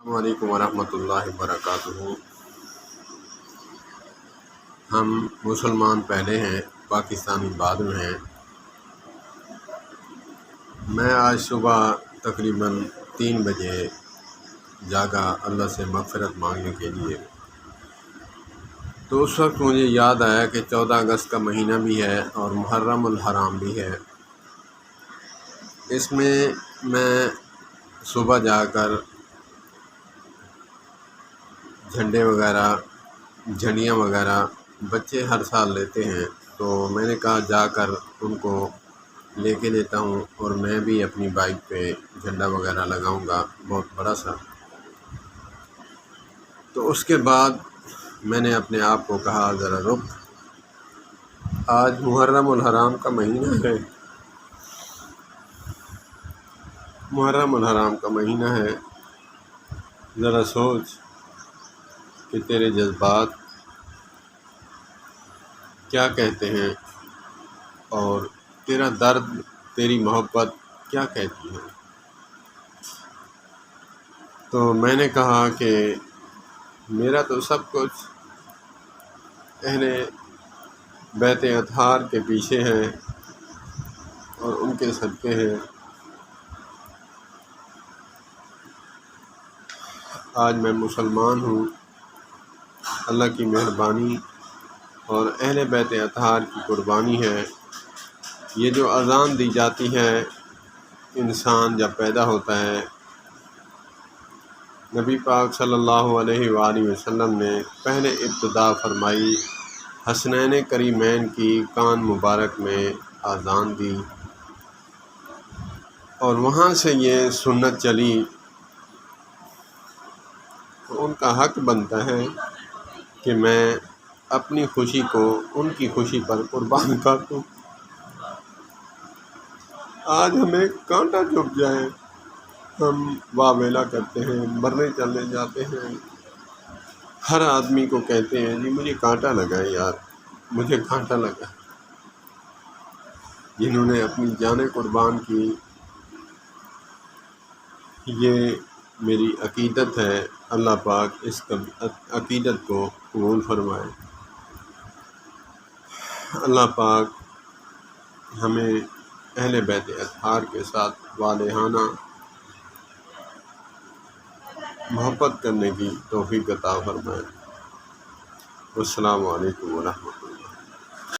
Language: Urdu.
السلام علیکم ورحمۃ اللہ وبرکاتہ۔ ہم مسلمان پہلے ہیں، پاکستانی بعد میں ہیں۔ میں آج صبح تقریباً 3 بجے جاگا اللہ سے مغفرت مانگنے کے لیے۔ تو اس وقت مجھے یاد آیا کہ 14 اگست کا مہینہ بھی ہے اور محرم الحرام بھی ہے۔ اس میں صبح جا کر جھنڈے وغیرہ، جھنڈیاں وغیرہ بچے ہر سال لیتے ہیں، تو میں نے کہا جا کر ان کو لے کے لیتا ہوں، اور میں بھی اپنی بائک پہ جھنڈا وغیرہ لگاؤں گا بہت بڑا سا۔ تو اس کے بعد میں نے اپنے آپ کو کہا ذرا رک، آج محرم الحرام کا مہینہ ہے، محرم الحرام کا مہینہ ہے، ذرا سوچ کہ تیرے جذبات کیا کہتے ہیں اور تیرا درد، تیری محبت کیا کہتی ہے۔ تو میں نے کہا کہ میرا تو سب کچھ اہل بیت اطہار کے پیچھے ہے اور ان کے صدقے ہے۔ آج میں مسلمان ہوں، اللہ کی مہربانی اور اہل بیت اطہار کی قربانی ہے۔ یہ جو اذان دی جاتی ہے، انسان جب پیدا ہوتا ہے، نبی پاک صلی اللہ علیہ وآلہ وسلم نے پہلے ابتدا فرمائی، حسنین کریمین کی کان مبارک میں اذان دی، اور وہاں سے یہ سنت چلی، تو ان کا حق بنتا ہے کہ میں اپنی خوشی کو ان کی خوشی پر قربان کر دوں۔ آج ہمیں کانٹا چبھ جائے، ہم واویلا کرتے ہیں، مرنے چلنے جاتے ہیں، ہر آدمی کو کہتے ہیں جی مجھے کانٹا لگا ہے یار، مجھے کانٹا لگا۔ جنہوں نے اپنی جانیں قربان کی، یہ میری عقیدت ہے، اللہ پاک اس عقیدت کو قبول فرمائے۔ اللہ پاک ہمیں اہل بیت اطہار کے ساتھ والہانہ محبت کرنے کی توفیق عطا فرمائے۔ السلام علیکم ورحمۃ اللہ۔